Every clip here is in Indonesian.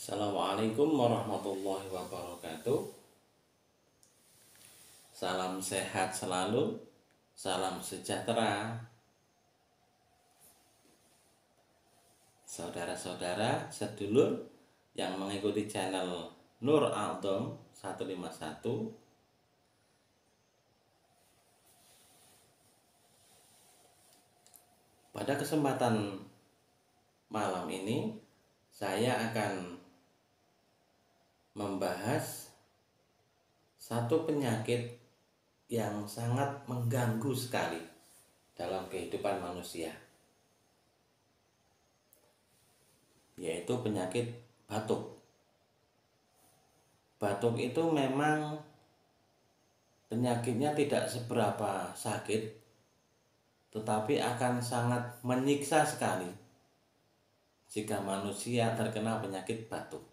Assalamualaikum warahmatullahi wabarakatuh. Salam sehat selalu, salam sejahtera. Saudara-saudara sedulur yang mengikuti channel Nur Aldom 151. Pada kesempatan malam ini saya akan membahas satu penyakit yang sangat mengganggu sekali dalam kehidupan manusia, yaitu penyakit batuk. Batuk itu memang penyakitnya tidak seberapa sakit, tetapi akan sangat menyiksa sekali jika manusia terkena penyakit batuk.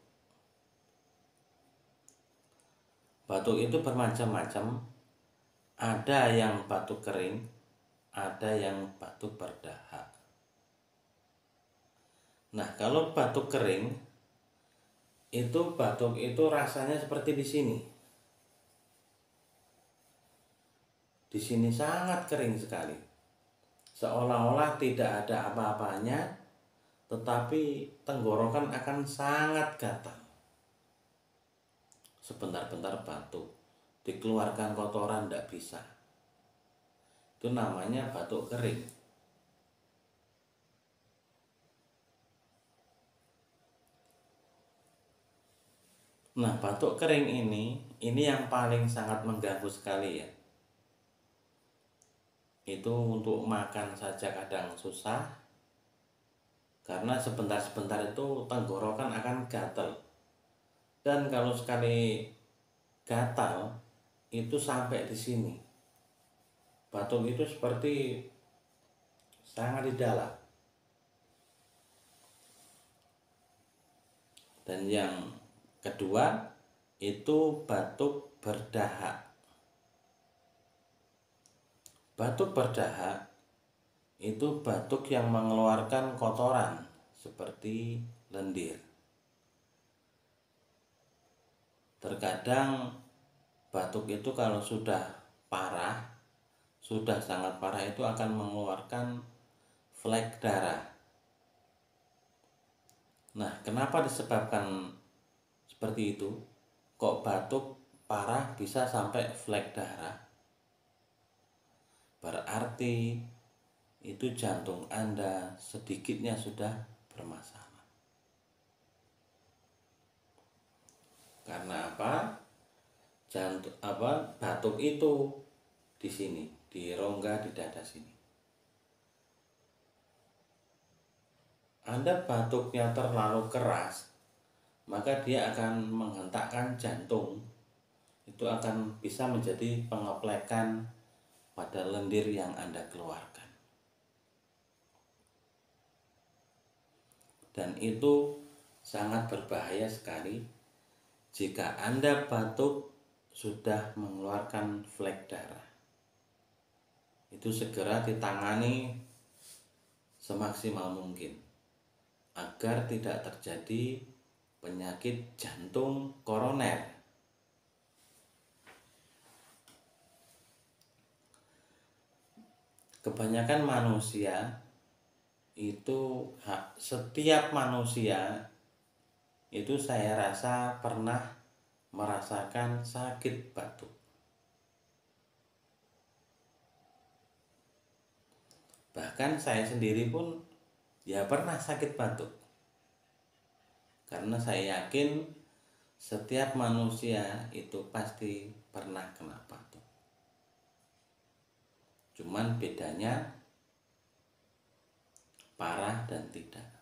Batuk itu bermacam-macam, ada yang batuk kering, ada yang batuk berdahak. Nah, kalau batuk kering, batuk itu rasanya seperti di sini. Di sini sangat kering sekali. Seolah-olah tidak ada apa-apanya, tetapi tenggorokan akan sangat gatal. Sebentar-bentar batuk, dikeluarkan kotoran tidak bisa. Itu namanya batuk kering. Nah, batuk kering ini yang paling sangat mengganggu sekali ya. Itu untuk makan saja kadang susah, karena sebentar-sebentar itu tenggorokan akan gatal. Dan kalau sekali gatal itu sampai di sini. Batuk itu seperti sangat di dalam. Dan yang kedua itu batuk berdahak. Batuk berdahak itu batuk yang mengeluarkan kotoran seperti lendir. Terkadang batuk itu kalau sudah parah, sudah sangat parah, itu akan mengeluarkan flek darah. Nah, kenapa disebabkan seperti itu? Kok batuk parah bisa sampai flek darah? Berarti itu jantung Anda sedikitnya sudah bermasalah. Karena apa? Batuk itu di sini, di rongga di dada sini. Anda batuknya terlalu keras, maka dia akan menghentakkan jantung. Itu akan bisa menjadi pengeplekan pada lendir yang Anda keluarkan. Dan itu sangat berbahaya sekali jika Anda batuk sudah mengeluarkan flek darah. Itu segera ditangani semaksimal mungkin agar tidak terjadi penyakit jantung koroner. Kebanyakan manusia itu, setiap manusia itu saya rasa pernah merasakan sakit batuk. Bahkan saya sendiri pun ya pernah sakit batuk. Karena saya yakin setiap manusia itu pasti pernah kena batuk. Cuman bedanya parah dan tidak.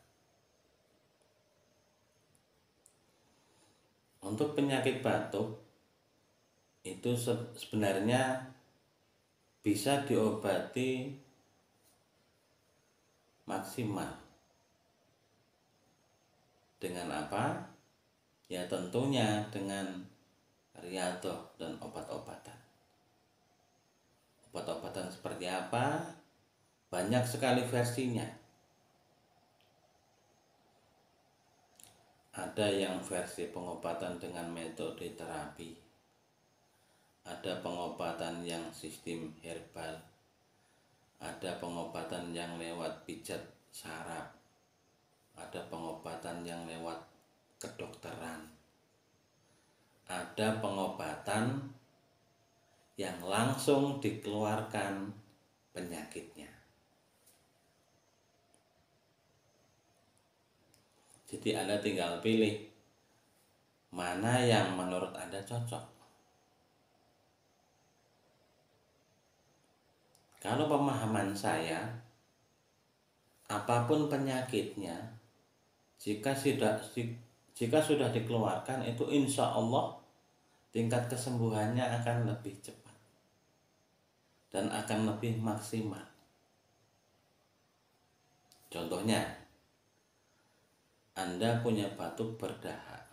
Untuk penyakit batuk itu sebenarnya bisa diobati maksimal. Dengan apa? Ya tentunya dengan riyadhah dan obat-obatan. Obat-obatan seperti apa? Banyak sekali versinya. Ada yang versi pengobatan dengan metode terapi, ada pengobatan yang sistem herbal, ada pengobatan yang lewat pijat saraf, ada pengobatan yang lewat kedokteran, ada pengobatan yang langsung dikeluarkan penyakitnya. Jadi Anda tinggal pilih mana yang menurut Anda cocok. Kalau pemahaman saya, apapun penyakitnya, jika sudah dikeluarkan, itu insya Allah tingkat kesembuhannya akan lebih cepat dan akan lebih maksimal. Contohnya, Anda punya batuk berdahak.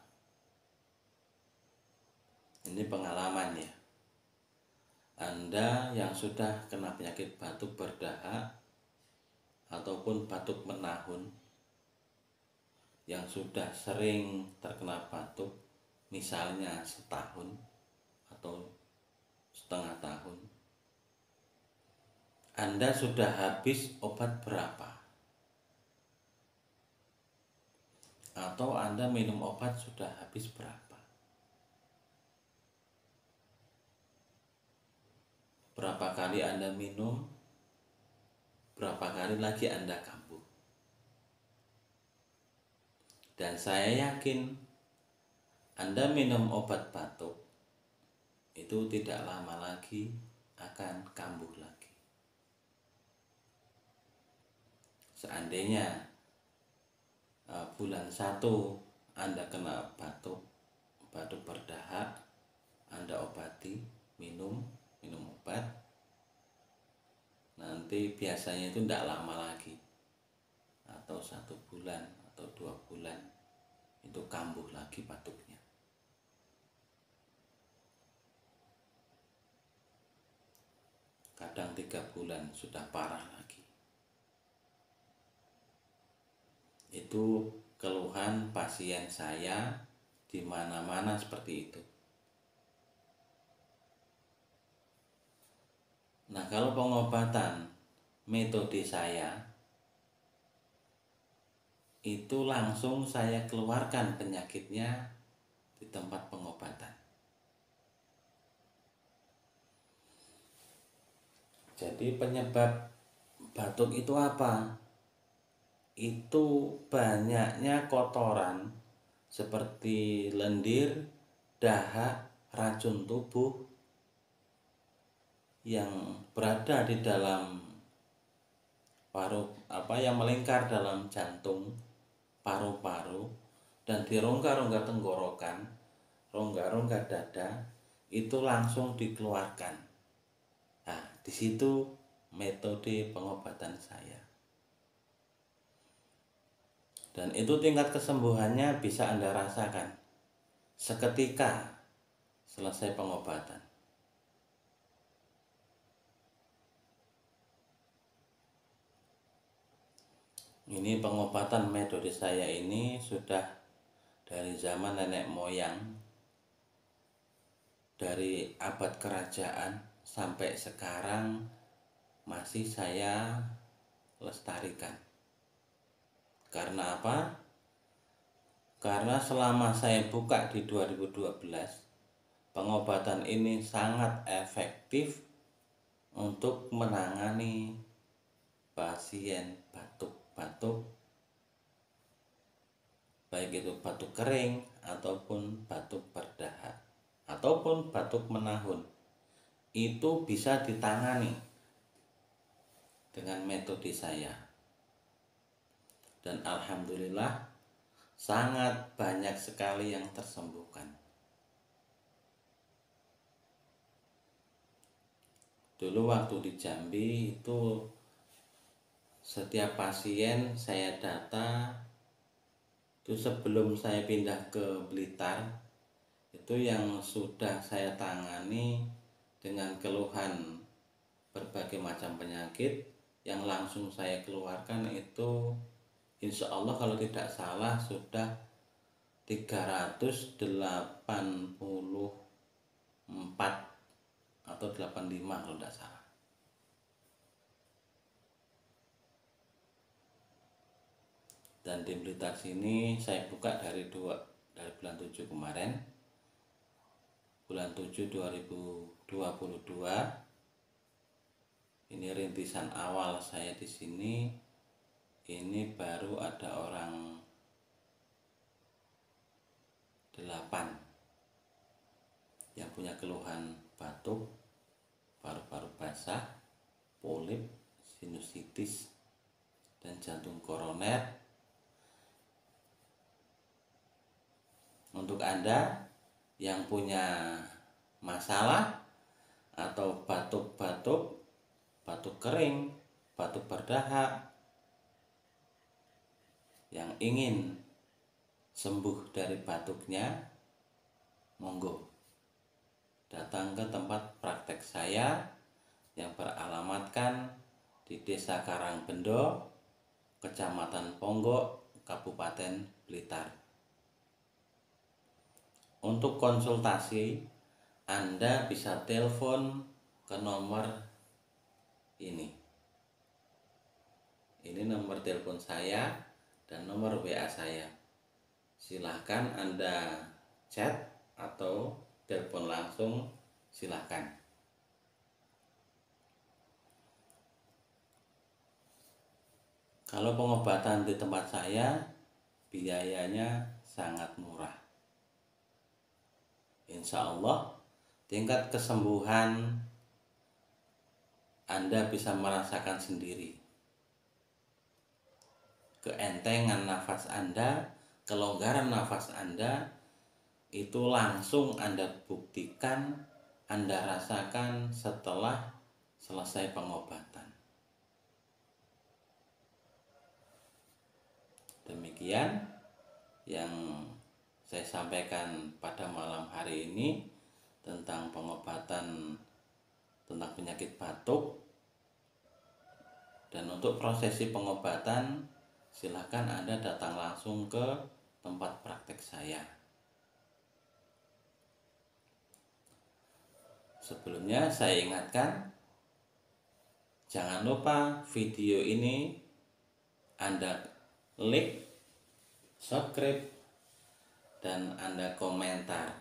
Ini pengalaman ya. Anda yang sudah kena penyakit batuk berdahak ataupun batuk menahun, yang sudah sering terkena batuk, misalnya setahun atau setengah tahun, Anda sudah habis obat berapa? Atau Anda minum obat sudah habis berapa? Berapa kali Anda minum? Berapa kali lagi Anda kambuh? Dan saya yakin Anda minum obat batuk itu tidak lama lagi akan kambuh lagi. Seandainya bulan 1 Anda kena batuk berdahak, Anda obati, minum obat, nanti biasanya itu tidak lama lagi, atau 1 bulan atau 2 bulan itu kambuh lagi batuknya. Kadang 3 bulan sudah parah lagi. Itu keluhan pasien saya di mana-mana seperti itu. Nah, kalau pengobatan metode saya itu langsung saya keluarkan penyakitnya di tempat pengobatan. Jadi penyebab batuk itu apa? Itu banyaknya kotoran seperti lendir, dahak, racun tubuh yang berada di dalam yang melingkar dalam jantung, paru-paru, dan di rongga-rongga tenggorokan, rongga-rongga dada, itu langsung dikeluarkan. Nah, di situ metode pengobatan saya. Dan itu tingkat kesembuhannya bisa Anda rasakan seketika selesai pengobatan. Ini pengobatan metode saya ini sudah dari zaman nenek moyang, dari abad kerajaan sampai sekarang masih saya lestarikan. Karena apa? Karena selama saya buka di 2012, pengobatan ini sangat efektif untuk menangani pasien batuk, baik itu batuk kering ataupun batuk berdahak ataupun batuk menahun. Itu bisa ditangani dengan metode saya. Dan alhamdulillah sangat banyak sekali yang tersembuhkan. Dulu waktu di Jambi itu setiap pasien saya data, itu sebelum saya pindah ke Blitar, itu yang sudah saya tangani dengan keluhan berbagai macam penyakit, yang langsung saya keluarkan itu insya Allah kalau tidak salah sudah 384 atau 85 kalau tidak salah. Dan di Blitar sini saya buka dari bulan 7 kemarin, bulan 7 2022. Ini rintisan awal saya di sini. Ini baru ada orang 8 yang punya keluhan batuk, paru-paru basah, polip, sinusitis, dan jantung koroner. Untuk Anda yang punya masalah atau batuk kering, batuk berdahak, yang ingin sembuh dari batuknya, monggo datang ke tempat praktek saya yang beralamatkan di Desa Karangbendo, Kecamatan Ponggok, Kabupaten Blitar. Untuk konsultasi, Anda bisa telepon ke nomor ini. Ini nomor telepon saya dan nomor WA saya. Silahkan Anda chat atau telepon langsung, silahkan. Kalau pengobatan di tempat saya, biayanya sangat murah. Insya Allah tingkat kesembuhan Anda bisa merasakan sendiri. Keentengan nafas Anda, kelonggaran nafas Anda, itu langsung Anda buktikan, Anda rasakan setelah selesai pengobatan. Demikian yang saya sampaikan pada malam hari ini tentang pengobatan tentang penyakit batuk. Dan untuk prosesi pengobatan, silakan Anda datang langsung ke tempat praktek saya. Sebelumnya saya ingatkan, jangan lupa video ini Anda like, subscribe, dan Anda komentar.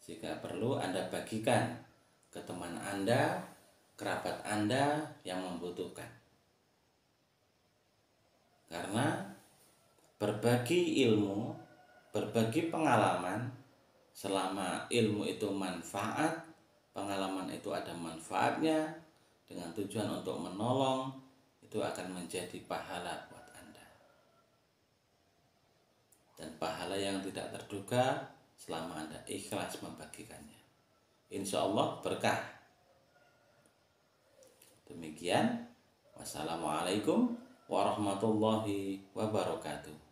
Jika perlu Anda bagikan ke teman Anda, kerabat Anda yang membutuhkan. Karena berbagi ilmu, berbagi pengalaman, selama ilmu itu manfaat, pengalaman itu ada manfaatnya, dengan tujuan untuk menolong, itu akan menjadi pahala buat Anda. Dan pahala yang tidak terduga selama Anda ikhlas membagikannya. Insya Allah berkah. Demikian. Wassalamualaikum warahmatullahi wabarakatuh.